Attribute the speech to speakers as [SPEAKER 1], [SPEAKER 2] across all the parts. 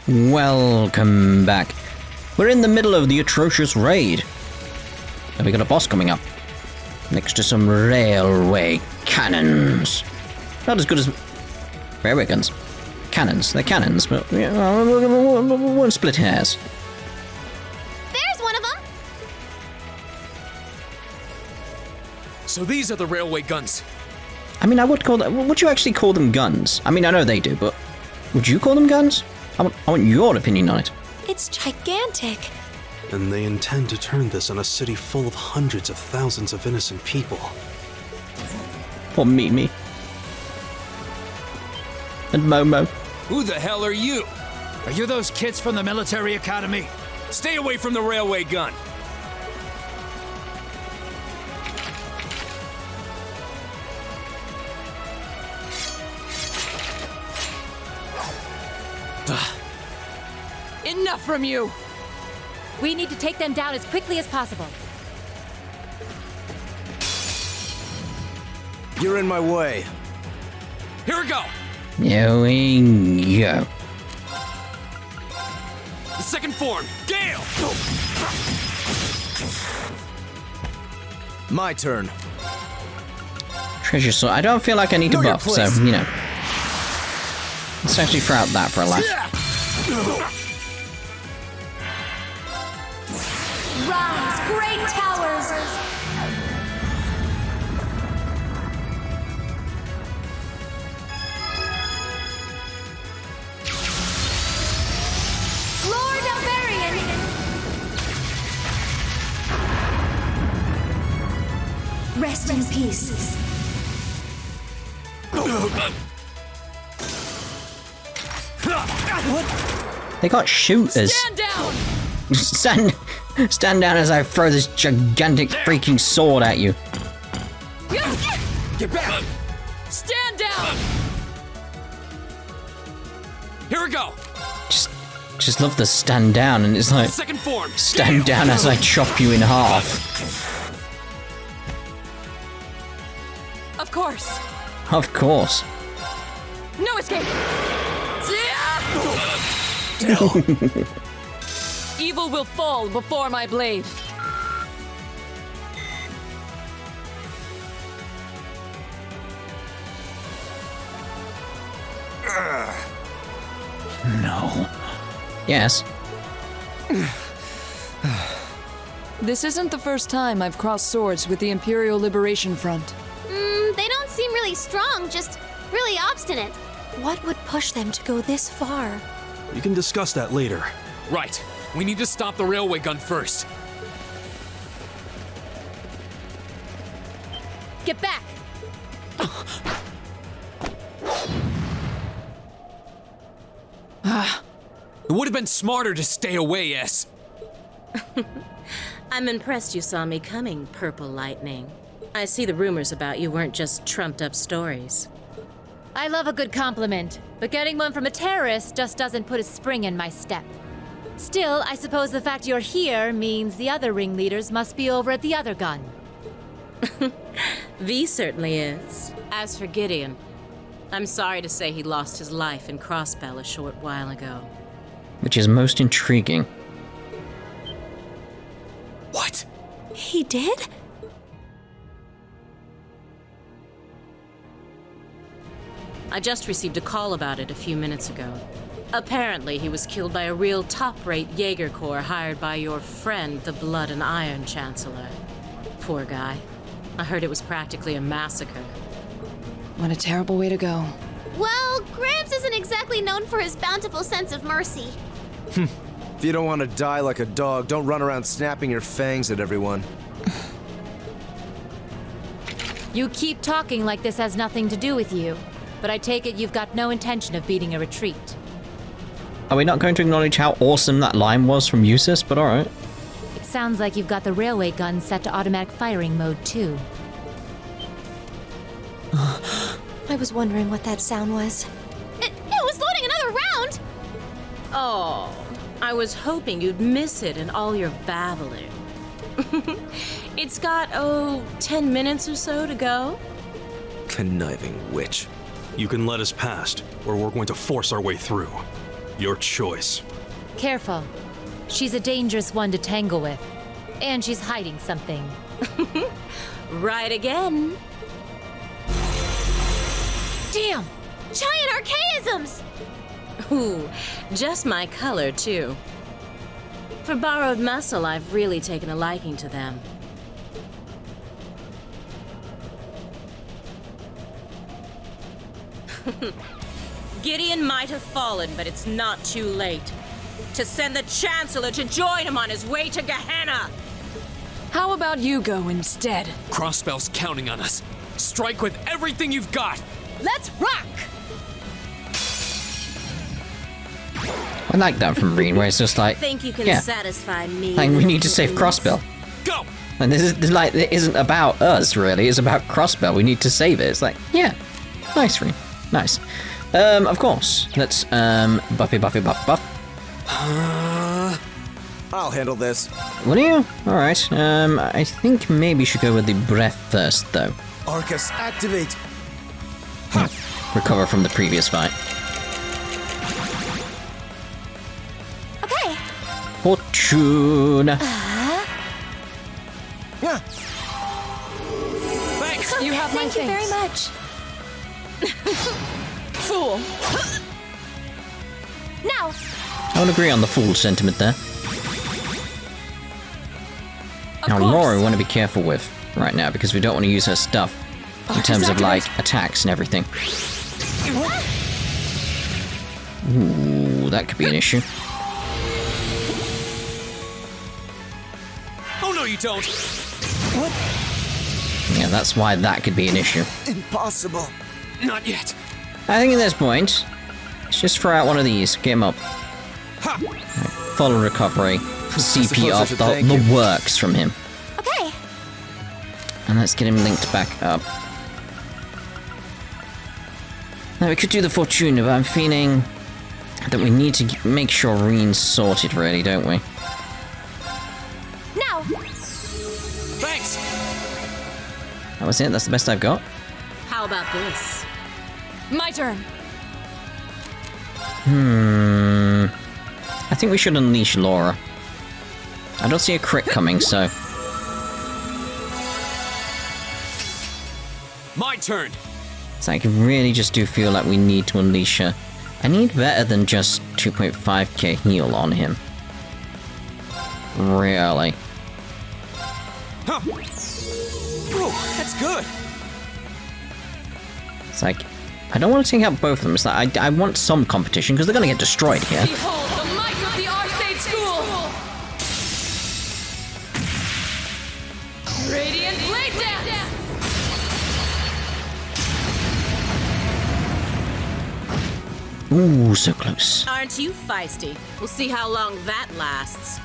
[SPEAKER 1] Welcome back. We're in the middle of the Atrocious Raid. And we got a boss coming up. Next to some railway cannons. Not as good as railway guns. Cannons. They're cannons, but we won't split hairs.
[SPEAKER 2] There's one of them!
[SPEAKER 3] So these are the railway guns.
[SPEAKER 1] I mean, I would call them... Would you actually call them guns? I mean, I know they do, but... Would you call them guns? I want your opinion on it.
[SPEAKER 2] It's gigantic.
[SPEAKER 4] And they intend to turn this on a city full of hundreds of thousands of innocent people.
[SPEAKER 1] Poor Mimi. And Momo.
[SPEAKER 3] Who the hell are you?
[SPEAKER 5] Are you those kids from the military academy?
[SPEAKER 3] Stay away from the railway gun.
[SPEAKER 6] Enough from you! We need to take them down as quickly as possible.
[SPEAKER 5] You're in my way.
[SPEAKER 3] Here we go.
[SPEAKER 1] Here we go.
[SPEAKER 3] The second form, Gale!
[SPEAKER 5] My turn.
[SPEAKER 1] Treasure sword. I don't feel like I need to
[SPEAKER 5] Know your
[SPEAKER 1] buff, so,
[SPEAKER 5] place.
[SPEAKER 1] you know. Let's actually throw out that for a laugh.
[SPEAKER 2] Rise, great towers! Lord Elberian! Rest in peace.
[SPEAKER 1] They got shooters.
[SPEAKER 6] Stand down!
[SPEAKER 1] Stand down as I throw this gigantic freaking sword at you.
[SPEAKER 3] Get back!
[SPEAKER 6] Stand down!
[SPEAKER 3] Here we go.
[SPEAKER 1] Just love the stand down, and it's like
[SPEAKER 3] Second form,
[SPEAKER 1] stand
[SPEAKER 3] Gale!
[SPEAKER 1] down as I chop you in half.
[SPEAKER 6] Of course.
[SPEAKER 1] Of course.
[SPEAKER 6] No escape! Evil will fall before my blade.
[SPEAKER 1] No. Yes.
[SPEAKER 7] This isn't the first time I've crossed swords with the Imperial Liberation Front.
[SPEAKER 2] They don't seem really strong, just really obstinate. What would push them to go this far?
[SPEAKER 4] We can discuss that later.
[SPEAKER 3] Right. We need to stop the railway gun first.
[SPEAKER 6] Get back!
[SPEAKER 3] It would have been smarter to stay away, S.
[SPEAKER 8] I'm impressed you saw me coming, Purple Lightning. I see the rumors about you weren't just trumped-up stories.
[SPEAKER 6] I love a good compliment, but getting one from a terrorist just doesn't put a spring in my step. Still, I suppose the fact you're here means the other ringleaders must be over at the other gun.
[SPEAKER 8] V certainly is. As for Gideon, I'm sorry to say he lost his life in Crossbell a short while ago.
[SPEAKER 1] Which is most intriguing.
[SPEAKER 3] What?
[SPEAKER 2] He did?
[SPEAKER 8] I just received a call about it a few minutes ago. Apparently, he was killed by a real top-rate Jaeger Corps hired by your friend, the Blood and Iron Chancellor. Poor guy. I heard it was practically a massacre.
[SPEAKER 7] What a terrible way to go.
[SPEAKER 2] Well, Gramps isn't exactly known for his bountiful sense of mercy.
[SPEAKER 5] If you don't want to die like a dog, don't run around snapping your fangs at everyone.
[SPEAKER 6] You keep talking like this has nothing to do with you, but I take it you've got no intention of beating a retreat.
[SPEAKER 1] Are we not going to acknowledge how awesome that line was from Eustace? But alright.
[SPEAKER 6] It sounds like you've got the railway gun set to automatic firing mode, too.
[SPEAKER 2] I was wondering what that sound was. It was loading another round!
[SPEAKER 8] Oh, I was hoping you'd miss it in all your babbling. It's got, 10 minutes or so to go.
[SPEAKER 5] Conniving witch.
[SPEAKER 4] You can let us past, or we're going to force our way through. Your choice.
[SPEAKER 6] Careful. She's a dangerous one to tangle with. And she's hiding something.
[SPEAKER 8] Right again.
[SPEAKER 6] Damn!
[SPEAKER 2] Giant archaisms!
[SPEAKER 8] Ooh, just my color, too. For borrowed muscle, I've really taken a liking to them. Gideon might have fallen, but it's not too late. To send the Chancellor to join him on his way to Gehenna!
[SPEAKER 7] How about you go instead?
[SPEAKER 3] Crossbell's counting on us. Strike with everything you've got!
[SPEAKER 6] Let's rock!
[SPEAKER 1] I like that from Reen, where it's just like,
[SPEAKER 8] Think you can
[SPEAKER 1] yeah,
[SPEAKER 8] satisfy me?
[SPEAKER 1] like we
[SPEAKER 8] little
[SPEAKER 1] need to save
[SPEAKER 8] kittens?
[SPEAKER 1] Crossbell.
[SPEAKER 3] Go!
[SPEAKER 1] And this is like, it isn't about us, really. It's about Crossbell. We need to save it. It's like, yeah, nice, Reen, nice. Of course, let's buff.
[SPEAKER 5] I'll handle this.
[SPEAKER 1] Will you? All right. I think maybe you should go with the breath first, though.
[SPEAKER 5] Arcus, activate!
[SPEAKER 1] Recover from the previous fight.
[SPEAKER 2] Okay.
[SPEAKER 1] Fortune.
[SPEAKER 5] Yeah.
[SPEAKER 3] Thanks!
[SPEAKER 7] You have my
[SPEAKER 2] Thank you very
[SPEAKER 7] thanks.
[SPEAKER 2] much.
[SPEAKER 7] Fool.
[SPEAKER 2] Now,
[SPEAKER 1] I would agree on the fool sentiment there. Now,
[SPEAKER 7] course.
[SPEAKER 1] Laura we want to be careful with right now because we don't want to use her stuff in terms of like attacks and everything. Ooh, that could be an issue.
[SPEAKER 3] Oh no, you don't!
[SPEAKER 1] Yeah, that's why that could be an issue.
[SPEAKER 5] Impossible.
[SPEAKER 3] Not yet.
[SPEAKER 1] I think at this point, let's just throw out one of these. Get him up.
[SPEAKER 3] Ha!
[SPEAKER 1] Full recovery. CP
[SPEAKER 5] suppose I
[SPEAKER 1] up
[SPEAKER 5] should thank
[SPEAKER 1] the
[SPEAKER 5] you.
[SPEAKER 1] works from him.
[SPEAKER 2] okay.
[SPEAKER 1] And let's get him linked back up. Now we could do the Fortuna, but I'm feeling that we need to make sure Reen's sorted, really, don't we?
[SPEAKER 2] Now,
[SPEAKER 3] Thanks!
[SPEAKER 1] That was it? That's the best I've got?
[SPEAKER 8] How about this?
[SPEAKER 7] My turn.
[SPEAKER 1] I think we should unleash Laura. I don't see a crit coming, so...
[SPEAKER 3] My turn!
[SPEAKER 1] So I really just do feel like we need to unleash her. I need better than just 2.5k heal on him. Really.
[SPEAKER 3] Huh! Whoa, that's good!
[SPEAKER 1] It's like, I don't want to take out both of them. It's like, I want some competition, because they're going to get destroyed here.
[SPEAKER 7] Behold the might of the Arcade School! Radiant Blade Dance!
[SPEAKER 1] Ooh, so close.
[SPEAKER 8] Aren't you feisty? We'll see how long that lasts.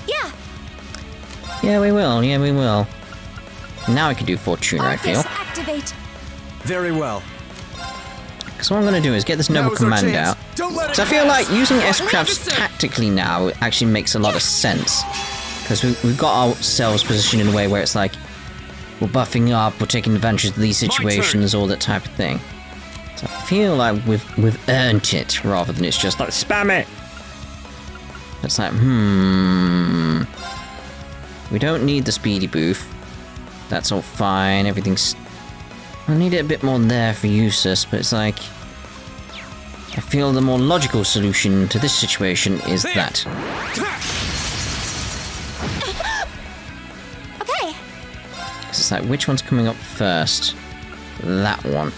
[SPEAKER 2] yeah.
[SPEAKER 1] Yeah, we will. Yeah, we will. Now I can do Fortuna, I feel.
[SPEAKER 2] Arcus, activate.
[SPEAKER 5] Very well.
[SPEAKER 1] Because what I'm going to do is get this Noble
[SPEAKER 5] Now's our
[SPEAKER 1] Command
[SPEAKER 5] chance.
[SPEAKER 1] out.
[SPEAKER 5] Don't let it
[SPEAKER 1] So I feel
[SPEAKER 5] pass.
[SPEAKER 1] like using S-Crafts tactically now actually makes a lot of sense. Because we've got ourselves positioned in a way where it's like, we're buffing up, we're taking advantage of these situations, all that type of thing. So I feel like we've earned it, rather than it's just like, spam it! It's like, we don't need the speedy booth. That's all fine, everything's... I need it a bit more there for Usus, but it's like... I feel the more logical solution to this situation is
[SPEAKER 3] There.
[SPEAKER 1] that.
[SPEAKER 2] Okay.
[SPEAKER 1] It's like, which one's coming up first? That one.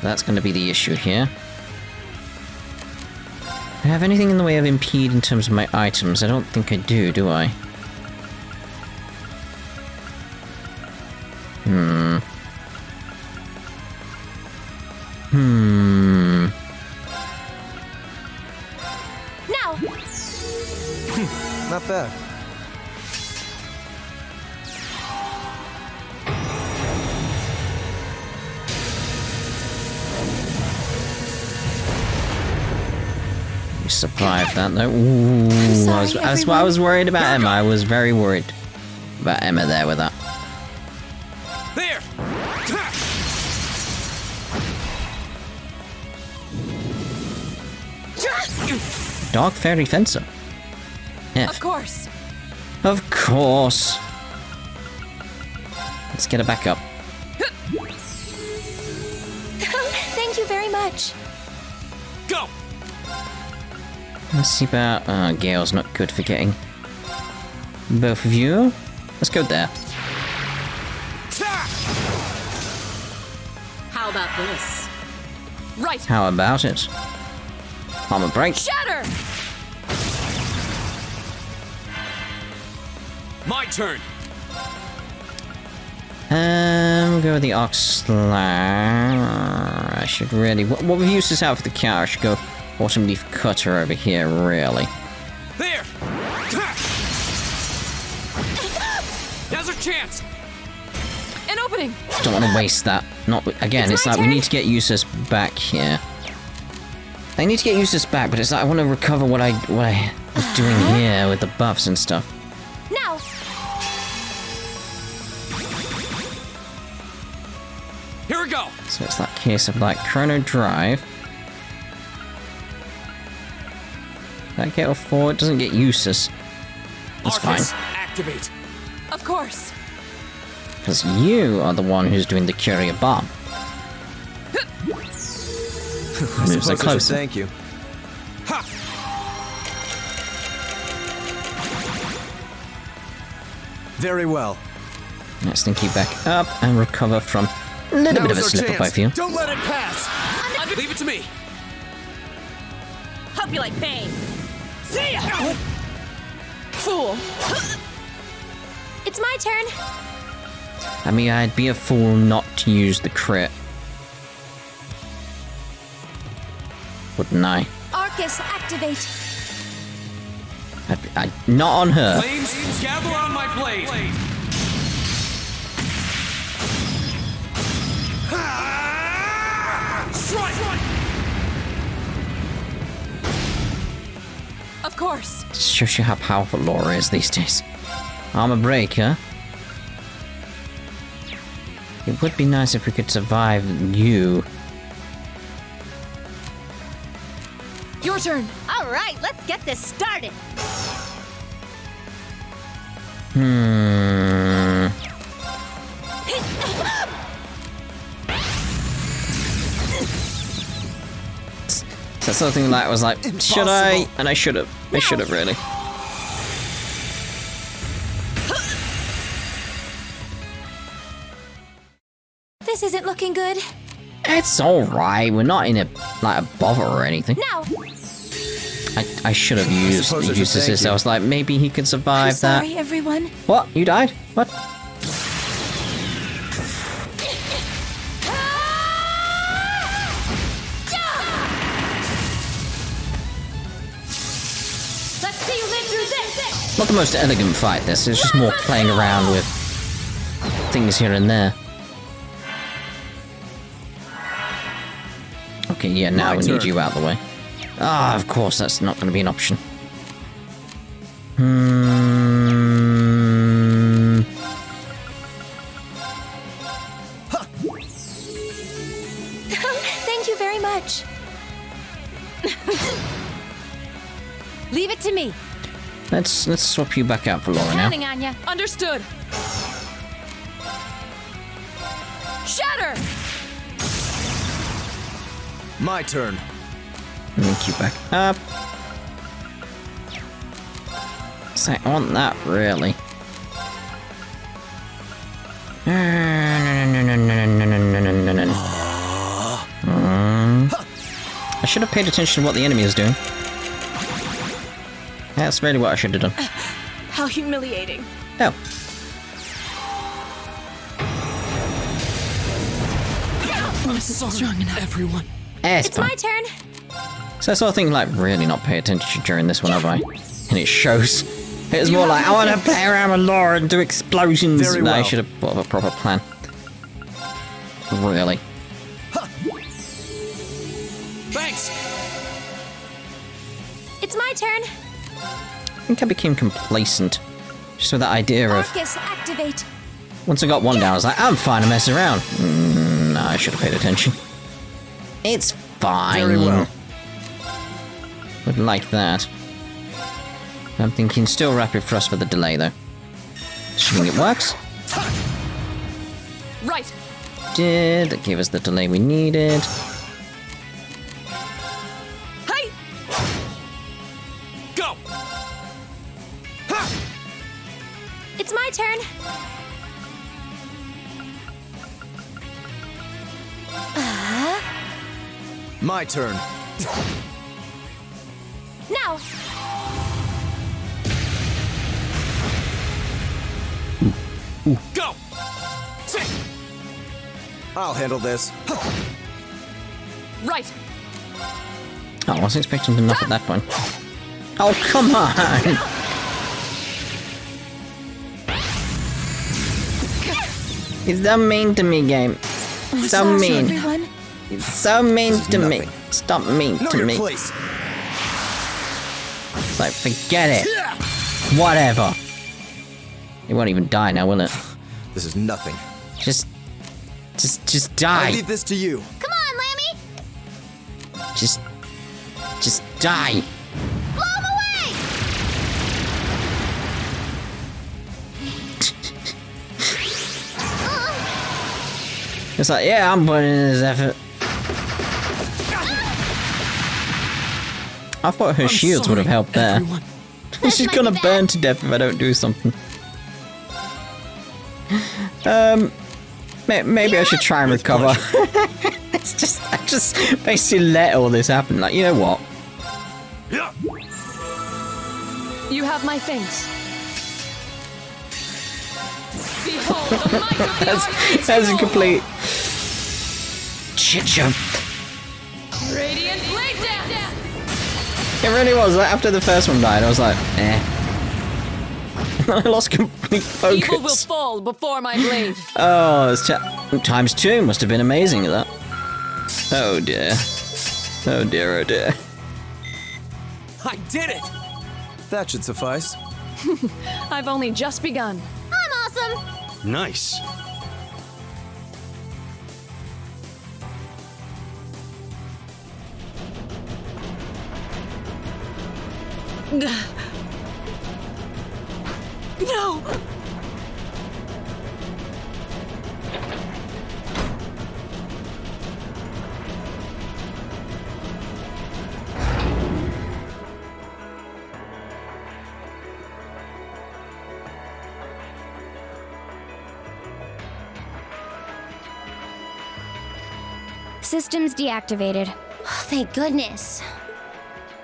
[SPEAKER 1] That's going to be the issue here. Do I have anything in the way of impede in terms of my items? I don't think I do I?
[SPEAKER 2] Now,
[SPEAKER 5] Not bad.
[SPEAKER 1] We survived that though. Ooh,
[SPEAKER 2] sorry,
[SPEAKER 1] that's why I was worried about Emma. I was very worried about Emma there with that.
[SPEAKER 3] There! Ha!
[SPEAKER 1] Dark Fairy Fencer. F.
[SPEAKER 7] Of course.
[SPEAKER 1] Of course. Let's get her back up.
[SPEAKER 2] Thank you very much.
[SPEAKER 3] Go!
[SPEAKER 1] Let's see about... Gale's not good for getting both of you. Let's go there.
[SPEAKER 8] How about this?
[SPEAKER 7] Right.
[SPEAKER 1] How about it? Armor break.
[SPEAKER 7] Shatter!
[SPEAKER 3] My turn!
[SPEAKER 1] We'll go with the Ox Slash. I should really... What we've used this out for the cow, I should go Autumn Leaf Cutter over here, really.
[SPEAKER 3] There! Now's our chance!
[SPEAKER 7] An opening!
[SPEAKER 1] Don't want to waste that. Not again, it's
[SPEAKER 2] my
[SPEAKER 1] like we
[SPEAKER 2] turn.
[SPEAKER 1] need to get Eustace back here. I need to get Eustace back, but it's like I want to recover what I was doing here with the buffs and stuff.
[SPEAKER 2] Now.
[SPEAKER 3] Here we go!
[SPEAKER 1] So it's that case of like Chrono Drive. That get off forward doesn't get Eustace. That's
[SPEAKER 3] Arcus,
[SPEAKER 1] fine.
[SPEAKER 3] activate!
[SPEAKER 7] Of course.
[SPEAKER 1] Because you are the one who's doing the Courier Bomb. Moves
[SPEAKER 5] Suppose I
[SPEAKER 1] it
[SPEAKER 5] should
[SPEAKER 1] closer.
[SPEAKER 5] thank you.
[SPEAKER 3] Ha!
[SPEAKER 5] Very well.
[SPEAKER 1] Let's think you back up and recover from a little bit of a
[SPEAKER 5] Now's our
[SPEAKER 1] slip up,
[SPEAKER 5] chance.
[SPEAKER 1] I feel.
[SPEAKER 5] Don't let it pass.
[SPEAKER 3] Leave it to me!
[SPEAKER 8] Hope you like pain.
[SPEAKER 3] See ya!
[SPEAKER 7] Fool.
[SPEAKER 2] It's my turn.
[SPEAKER 1] I mean, I'd be a fool not to use the crit. Wouldn't I?
[SPEAKER 2] Arcus, activate.
[SPEAKER 1] Not on her.
[SPEAKER 3] Flames, gather on my blade! Strike!
[SPEAKER 7] Of course.
[SPEAKER 1] Just shows you how powerful Laura is these days. Armor breaker. It would be nice if we could survive you.
[SPEAKER 7] Your turn.
[SPEAKER 2] All right, let's get this started.
[SPEAKER 1] So something like was like, should I?
[SPEAKER 5] Impossible.
[SPEAKER 1] And I should have. I should have really.
[SPEAKER 2] This isn't looking good.
[SPEAKER 1] It's all right. We're not in a like a bother or anything.
[SPEAKER 2] Now.
[SPEAKER 1] I should have used
[SPEAKER 5] suppose I should
[SPEAKER 1] used
[SPEAKER 5] thank
[SPEAKER 1] this.
[SPEAKER 5] you.
[SPEAKER 1] I was like, maybe he could
[SPEAKER 2] I'm
[SPEAKER 1] survive that.
[SPEAKER 2] sorry, everyone.
[SPEAKER 1] What? You died? What?
[SPEAKER 6] Let's see you live through this!
[SPEAKER 1] Not the most elegant fight. This is just more playing around with things here and there. Okay, yeah. Now
[SPEAKER 5] My
[SPEAKER 1] we need
[SPEAKER 5] turn.
[SPEAKER 1] you out the way. Ah, of course, that's not going to be an option.
[SPEAKER 2] Thank you very much.
[SPEAKER 6] Leave it to me.
[SPEAKER 1] Let's swap you back out for Laura now.
[SPEAKER 6] Counting on ya.
[SPEAKER 7] Understood. Shatter!
[SPEAKER 5] My turn.
[SPEAKER 1] Link you back up. So I want that really. I should have paid attention to what the enemy is doing. That's really what I should have done.
[SPEAKER 7] How humiliating.
[SPEAKER 1] Oh.
[SPEAKER 7] This is strong enough.
[SPEAKER 3] Everyone.
[SPEAKER 1] It's
[SPEAKER 2] It's
[SPEAKER 1] fine.
[SPEAKER 2] my turn.
[SPEAKER 1] So I sort of think like really not pay attention during this one, have I? And it shows. It was more like I want to play around with Laura and do explosions.
[SPEAKER 5] Very
[SPEAKER 1] No, I
[SPEAKER 5] well.
[SPEAKER 1] should have thought of a proper plan. Really.
[SPEAKER 3] Thanks!
[SPEAKER 2] It's my turn.
[SPEAKER 1] I think I became complacent. Just with that idea of
[SPEAKER 2] Arcus, activate.
[SPEAKER 1] once I got one down, I was like, I'm fine to mess around. No, I should have paid attention. It's fine.
[SPEAKER 5] Very well.
[SPEAKER 1] Would like that. I'm thinking still rapid thrust for the delay, though. Assuming it works.
[SPEAKER 7] Right.
[SPEAKER 1] Did. That gave us the delay we needed.
[SPEAKER 7] Hey!
[SPEAKER 3] Go!
[SPEAKER 2] It's my turn.
[SPEAKER 5] My turn.
[SPEAKER 2] Now.
[SPEAKER 3] Go!
[SPEAKER 5] I'll handle this.
[SPEAKER 7] Right.
[SPEAKER 1] Oh, I wasn't expecting enough at that point. Oh, come on! It's so mean to me, game. So mean.
[SPEAKER 2] Everyone.
[SPEAKER 1] It's so mean to me.
[SPEAKER 5] nothing.
[SPEAKER 1] Stop mean
[SPEAKER 5] Know
[SPEAKER 1] to
[SPEAKER 5] your
[SPEAKER 1] me.
[SPEAKER 5] place.
[SPEAKER 1] Like, forget it. Whatever. It won't even die now, will it?
[SPEAKER 5] This is nothing.
[SPEAKER 1] Just
[SPEAKER 5] I
[SPEAKER 1] die.
[SPEAKER 5] leave this to you.
[SPEAKER 2] Come on, Lammy.
[SPEAKER 1] Just die.
[SPEAKER 2] Blow him away.
[SPEAKER 1] It's like, yeah, I'm putting in this effort. I thought her shields would have helped there.
[SPEAKER 3] Everyone.
[SPEAKER 1] She's
[SPEAKER 2] might
[SPEAKER 1] gonna
[SPEAKER 2] be
[SPEAKER 1] burn
[SPEAKER 2] bad.
[SPEAKER 1] to death if I don't do something. Maybe I should try and recover. I just basically let all this happen. Like, you know what?
[SPEAKER 3] Yeah.
[SPEAKER 7] You have my things. Behold the might of the
[SPEAKER 1] That's a
[SPEAKER 7] Archangel!
[SPEAKER 1] complete shit show.
[SPEAKER 7] Radiant blade dance!
[SPEAKER 1] It really was. Like, after the first one died, I was like, eh. I lost complete
[SPEAKER 7] Evil will
[SPEAKER 1] focus.
[SPEAKER 7] fall before my blade.
[SPEAKER 1] Oh, it's times 2 must have been amazing at that. Oh dear. Oh dear, oh dear.
[SPEAKER 3] I did it!
[SPEAKER 5] That should suffice.
[SPEAKER 7] I've only just begun.
[SPEAKER 2] I'm awesome.
[SPEAKER 4] Nice.
[SPEAKER 8] No!
[SPEAKER 2] Systems deactivated. Thank goodness.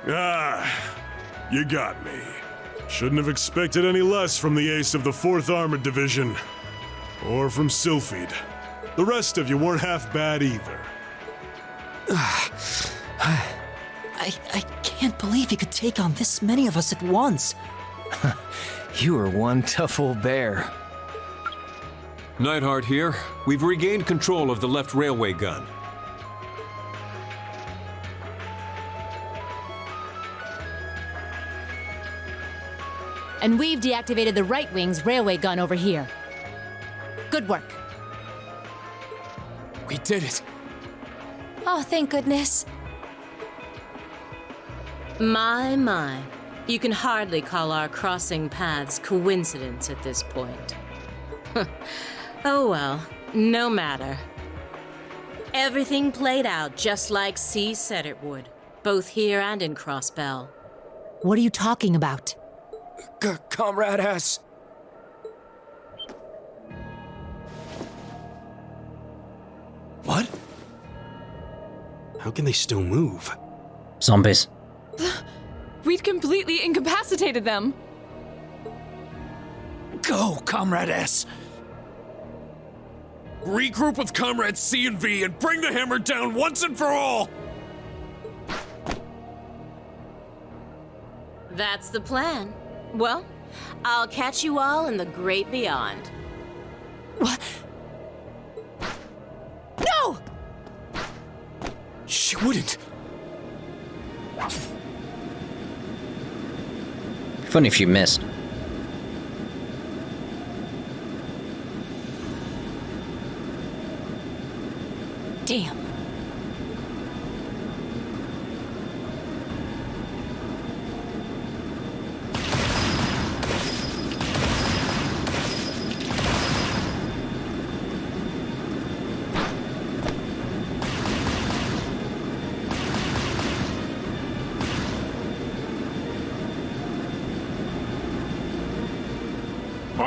[SPEAKER 9] Ah, you got me. Shouldn't have expected any less from the ace of the 4th Armored Division. Or from Sylphid. The rest of you weren't half bad either.
[SPEAKER 10] I can't believe you could take on this many of us at once.
[SPEAKER 5] You are one tough old bear.
[SPEAKER 11] Neidhart here. We've regained control of the left railway gun.
[SPEAKER 6] And we've deactivated the right wing's railway gun over here. Good work.
[SPEAKER 3] We did it.
[SPEAKER 2] Oh, thank goodness.
[SPEAKER 8] My. You can hardly call our crossing paths coincidence at this point. Oh well, no matter. Everything played out just like C said it would, both here and in Crossbell.
[SPEAKER 6] What are you talking about?
[SPEAKER 3] Comrade S.
[SPEAKER 5] What?
[SPEAKER 4] How can they still move?
[SPEAKER 1] Zombies.
[SPEAKER 7] We'd completely incapacitated them.
[SPEAKER 3] Go, Comrade S. Regroup with Comrades C and V and bring the hammer down once and for all!
[SPEAKER 8] That's the plan. Well, I'll catch you all in the great beyond.
[SPEAKER 10] What? No!
[SPEAKER 3] She wouldn't.
[SPEAKER 1] Funny if you missed.
[SPEAKER 10] Damn.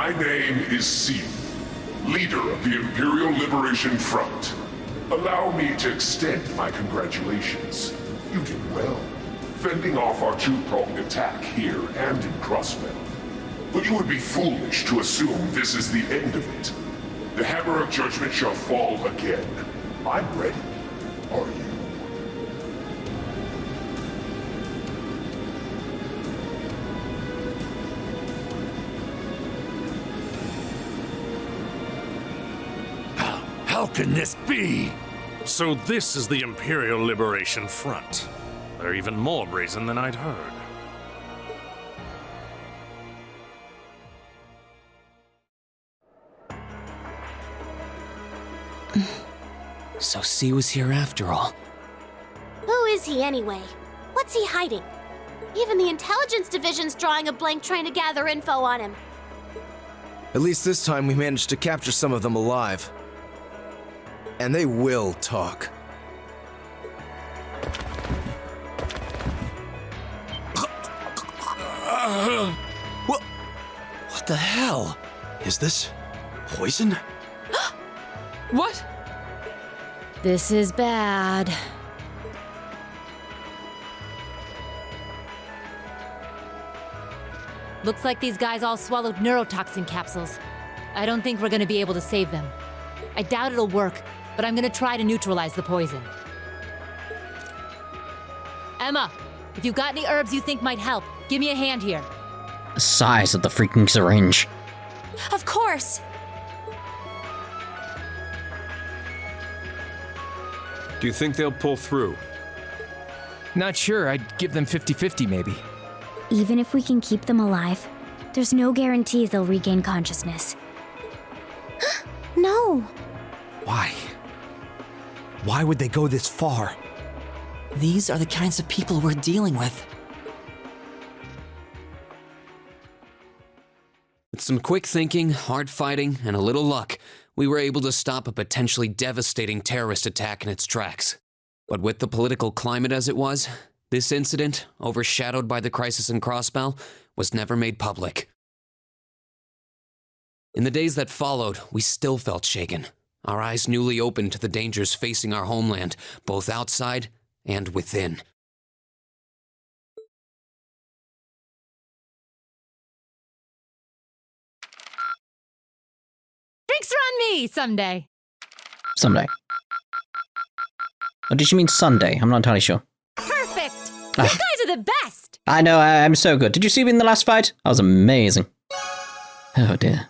[SPEAKER 12] My name is Sion, leader of the Imperial Liberation Front. Allow me to extend my congratulations. You did well, fending off our two-pronged attack here and in Crossbell. But you would be foolish to assume this is the end of it. The Hammer of Judgment shall fall again. I'm ready. Are you?
[SPEAKER 3] How can this be?
[SPEAKER 13] So this is the Imperial Liberation Front. They're even more brazen than I'd heard.
[SPEAKER 10] So C was here after all.
[SPEAKER 2] Who is he anyway? What's he hiding? Even the intelligence division's drawing a blank trying to gather info on him.
[SPEAKER 5] At least this time we managed to capture some of them alive. And they will talk.
[SPEAKER 10] What the hell?
[SPEAKER 4] Is this poison?
[SPEAKER 7] What?
[SPEAKER 6] This is bad. Looks like these guys all swallowed neurotoxin capsules. I don't think we're gonna be able to save them. I doubt it'll work, but I'm gonna try to neutralize the poison. Emma, if you've got any herbs you think might help, give me a hand here.
[SPEAKER 1] The size of the freaking syringe.
[SPEAKER 2] Of course!
[SPEAKER 11] Do you think they'll pull through?
[SPEAKER 14] Not sure. I'd give them 50-50 maybe.
[SPEAKER 15] Even if we can keep them alive, there's no guarantee they'll regain consciousness.
[SPEAKER 2] No!
[SPEAKER 14] Why? Why would they go this far?
[SPEAKER 10] These are the kinds of people we're dealing with.
[SPEAKER 16] With some quick thinking, hard fighting, and a little luck, we were able to stop a potentially devastating terrorist attack in its tracks. But with the political climate as it was, this incident, overshadowed by the crisis in Crossbell, was never made public. In the days that followed, we still felt shaken, our eyes newly opened to the dangers facing our homeland, both outside and within.
[SPEAKER 6] Drinks are on me someday.
[SPEAKER 1] Someday. Or did you mean Sunday? I'm not entirely sure.
[SPEAKER 6] Perfect! You guys are the best!
[SPEAKER 1] I know, I'm so good. Did you see me in the last fight? I was amazing. Oh dear.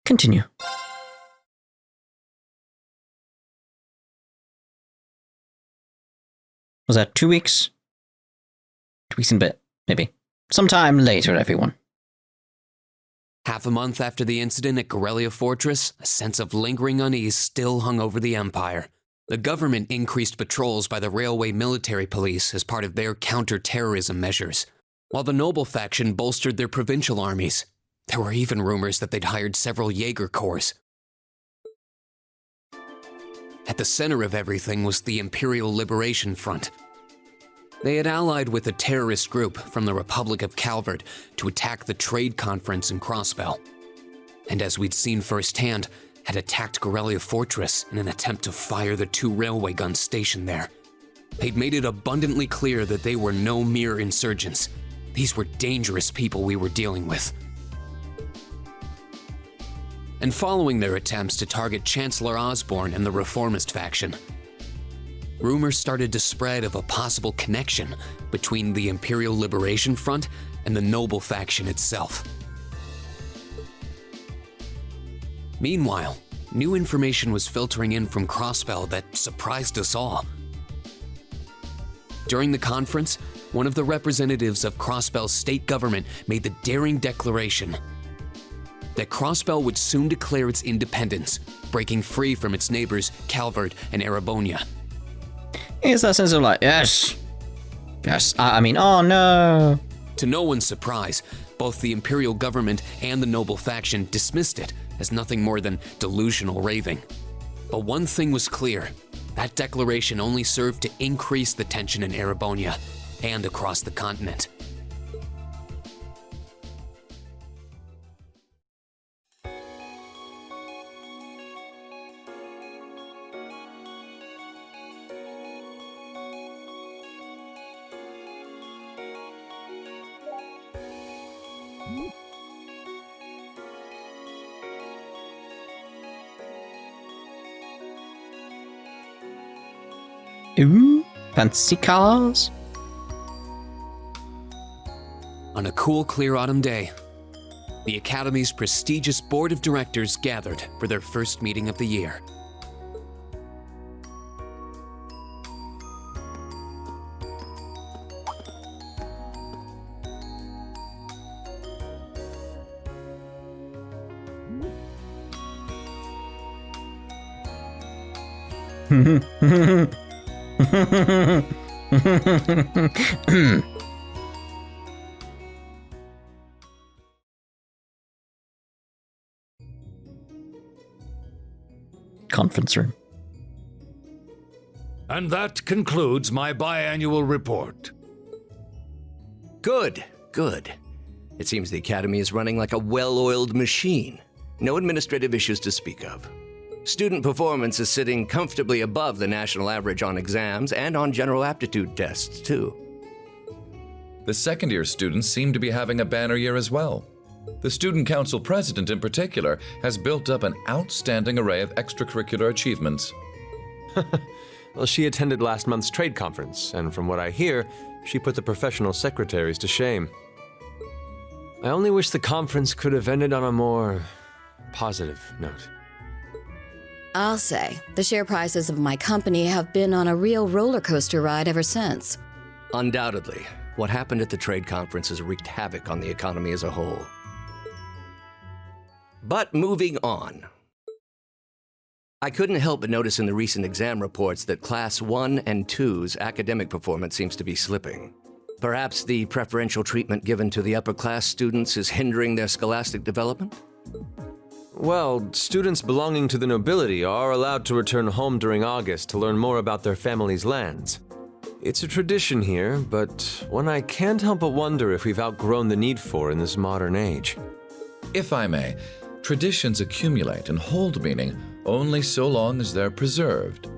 [SPEAKER 1] Continue. Was that 2 weeks? 2 weeks and a bit, maybe. Sometime later, everyone.
[SPEAKER 16] Half a month after the incident at Corellia Fortress, a sense of lingering unease still hung over the Empire. The government increased patrols by the Railway Military Police as part of their counter-terrorism measures, while the Noble faction bolstered their provincial armies. There were even rumors that they'd hired several Jaeger Corps. At the center of everything was the Imperial Liberation Front. They had allied with a terrorist group from the Republic of Calvard to attack the trade conference in Crossbell. And as we'd seen firsthand, had attacked Corellia Fortress in an attempt to fire the 2 railway guns stationed there. They'd made it abundantly clear that they were no mere insurgents. These were dangerous people we were dealing with. And following their attempts to target Chancellor Osborne and the Reformist faction, rumors started to spread of a possible connection between the Imperial Liberation Front and the Noble faction itself. Meanwhile, new information was filtering in from Crossbell that surprised us all. During the conference, one of the representatives of Crossbell's state government made the daring declaration that Crossbell would soon declare its independence, breaking free from its neighbors Calvard and Erebonia.
[SPEAKER 1] It's that sense of like, yes. Yes, I mean, oh no.
[SPEAKER 16] To no one's surprise, both the Imperial government and the Noble faction dismissed it as nothing more than delusional raving. But one thing was clear, that declaration only served to increase the tension in Erebonia, and across the continent.
[SPEAKER 1] Ooh, fancy cars.
[SPEAKER 16] On a cool, clear autumn day, the Academy's prestigious board of directors gathered for their first meeting of the year.
[SPEAKER 1] Conference room.
[SPEAKER 17] And that concludes my biannual report.
[SPEAKER 18] Good, good. It seems the Academy is running like a well-oiled machine. No administrative issues to speak of. Student performance is sitting comfortably above the national average on exams and on general aptitude tests, too.
[SPEAKER 19] The second-year students seem to be having a banner year as well. The Student Council president, in particular, has built up an outstanding array of extracurricular achievements.
[SPEAKER 11] Well, she attended last month's trade conference, and from what I hear, she put the professional secretaries to shame. I only wish the conference could have ended on a more positive note.
[SPEAKER 20] I'll say, the share prices of my company have been on a real roller coaster ride ever since.
[SPEAKER 18] Undoubtedly, what happened at the trade conference has wreaked havoc on the economy as a whole. But moving on. I couldn't help but notice in the recent exam reports that Class I and II's academic performance seems to be slipping. Perhaps the preferential treatment given to the upper-class students is hindering their scholastic development?
[SPEAKER 11] Well, students belonging to the nobility are allowed to return home during August to learn more about their family's lands. It's a tradition here, but one I can't help but wonder if we've outgrown the need for in this modern age.
[SPEAKER 19] If I may, traditions accumulate and hold meaning only so long as they're preserved.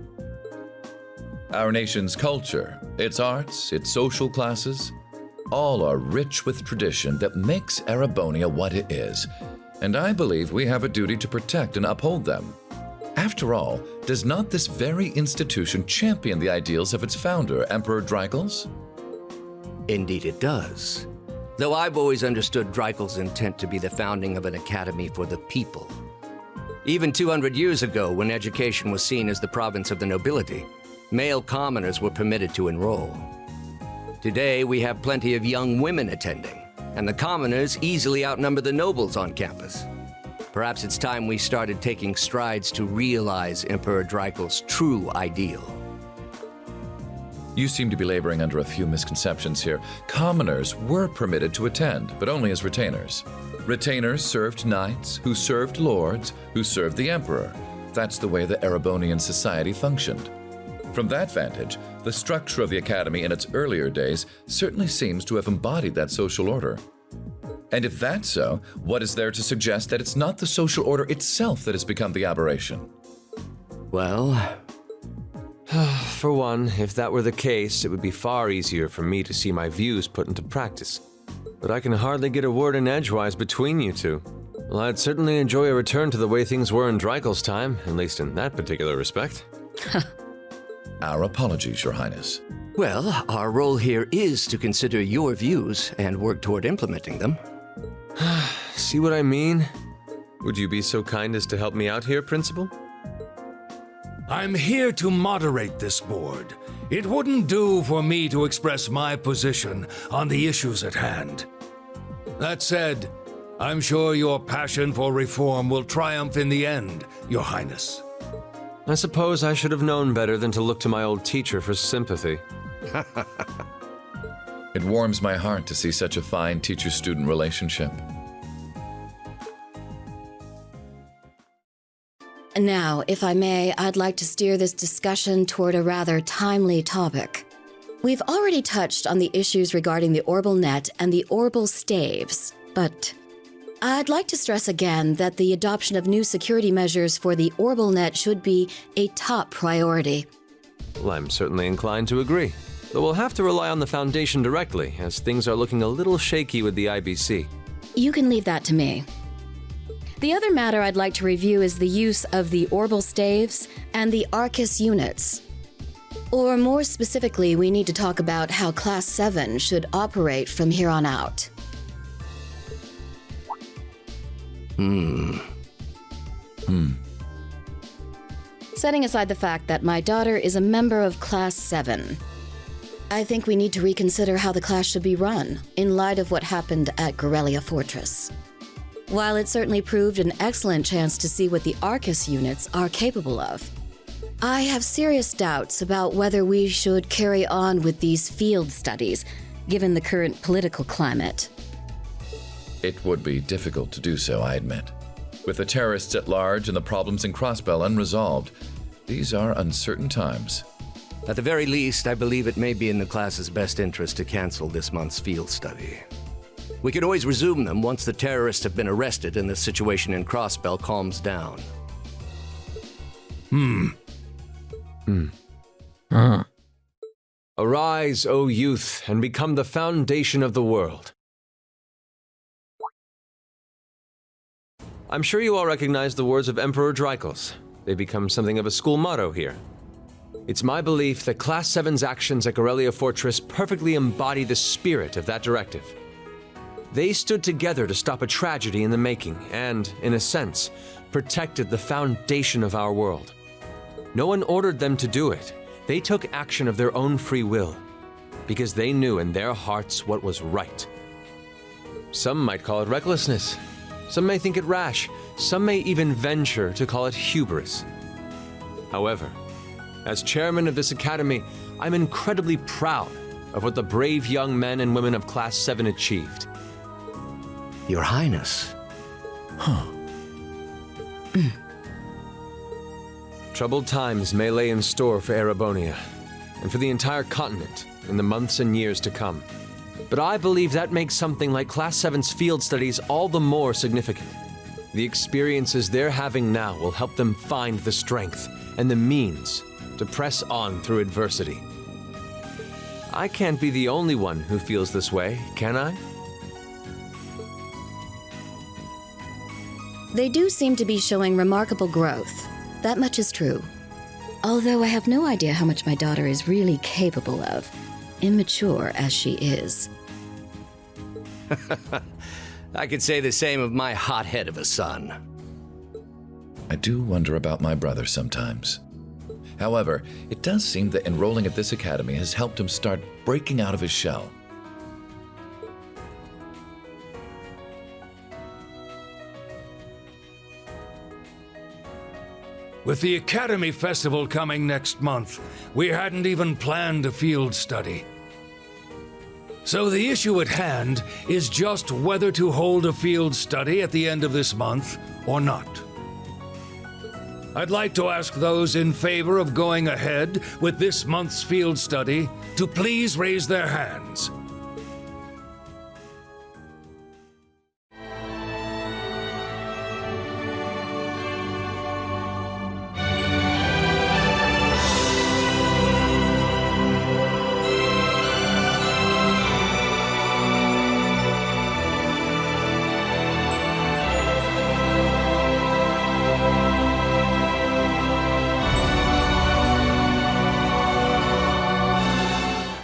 [SPEAKER 19] Our nation's culture, its arts, its social classes, all are rich with tradition that makes Erebonia what it is, and I believe we have a duty to protect and uphold them. After all, does not this very institution champion the ideals of its founder, Emperor Dreikel's?
[SPEAKER 18] Indeed it does. Though I've always understood Dreikel's intent to be the founding of an academy for the people. Even 200 years ago, when education was seen as the province of the nobility, male commoners were permitted to enroll. Today, we have plenty of young women attending, and the commoners easily outnumber the nobles on campus. Perhaps it's time we started taking strides to realize Emperor Dreikel's true ideal.
[SPEAKER 19] You seem to be laboring under a few misconceptions here. Commoners were permitted to attend, but only as retainers. Retainers served knights, who served lords, who served the emperor. That's the way the Erebonian society functioned. From that vantage, the structure of the academy in its earlier days certainly seems to have embodied that social order. And if that's so, what is there to suggest that it's not the social order itself that has become the aberration?
[SPEAKER 18] Well,
[SPEAKER 11] for one, if that were the case, it would be far easier for me to see my views put into practice. But I can hardly get a word in edgewise between you two. Well, I'd certainly enjoy a return to the way things were in Dreikel's time, at least in that particular respect.
[SPEAKER 19] Our apologies, Your Highness.
[SPEAKER 18] Well, our role here is to consider your views and work toward implementing them.
[SPEAKER 11] See what I mean? Would you be so kind as to help me out here, Principal?
[SPEAKER 17] I'm here to moderate this board. It wouldn't do for me to express my position on the issues at hand. That said, I'm sure your passion for reform will triumph in the end, Your Highness.
[SPEAKER 11] I suppose I should have known better than to look to my old teacher for sympathy.
[SPEAKER 19] It warms my heart to see such a fine teacher-student relationship.
[SPEAKER 20] Now, if I may, I'd like to steer this discussion toward a rather timely topic. We've already touched on the issues regarding the Orbal Net and the Orbal Staves, but I'd like to stress again that the adoption of new security measures for the Orbal Net should be a top priority.
[SPEAKER 11] Well, I'm certainly inclined to agree, though we'll have to rely on the Foundation directly, as things are looking a little shaky with the IBC.
[SPEAKER 20] You can leave that to me. The other matter I'd like to review is the use of the Orbal Staves and the Arcus units. Or more specifically, we need to talk about how Class 7 should operate from here on out. Setting aside the fact that my daughter is a member of Class 7, I think we need to reconsider how the class should be run, in light of what happened at Corellia Fortress. While it certainly proved an excellent chance to see what the Arcus units are capable of, I have serious doubts about whether we should carry on with these field studies, given the current political climate.
[SPEAKER 19] It would be difficult to do so, I admit. With the terrorists at large and the problems in Crossbell unresolved, these are uncertain times.
[SPEAKER 18] At the very least, I believe it may be in the class's best interest to cancel this month's field study. We can always resume them once the terrorists have been arrested and the situation in Crossbell calms down.
[SPEAKER 11] Arise, O youth, and become the foundation of the world. I'm sure you all recognize the words of Emperor Drykos. They become something of a school motto here. It's my belief that Class 7's actions at Corellia Fortress perfectly embody the spirit of that directive. They stood together to stop a tragedy in the making and, in a sense, protected the foundation of our world. No one ordered them to do it. They took action of their own free will, because they knew in their hearts what was right. Some might call it recklessness. Some may think it rash. Some may even venture to call it hubris. However, as chairman of this academy, I'm incredibly proud of what the brave young men and women of Class 7 achieved.
[SPEAKER 18] Your Highness.
[SPEAKER 11] Troubled times may lay in store for Erebonia, and for the entire continent in the months and years to come. But I believe that makes something like Class 7's field studies all the more significant. The experiences they're having now will help them find the strength and the means to press on through adversity. I can't be the only one who feels this way, can I?
[SPEAKER 20] They do seem to be showing remarkable growth. That much is true. Although I have no idea how much my daughter is really capable of, immature as she is.
[SPEAKER 18] I could say the same of my hothead of a son.
[SPEAKER 19] I do wonder about my brother sometimes. However, it does seem that enrolling at this academy has helped him start breaking out of his shell.
[SPEAKER 17] With the Academy Festival coming next month, we hadn't even planned a field study. So the issue at hand is just whether to hold a field study at the end of this month or not. I'd like to ask those in favor of going ahead with this month's field study to please raise their hands.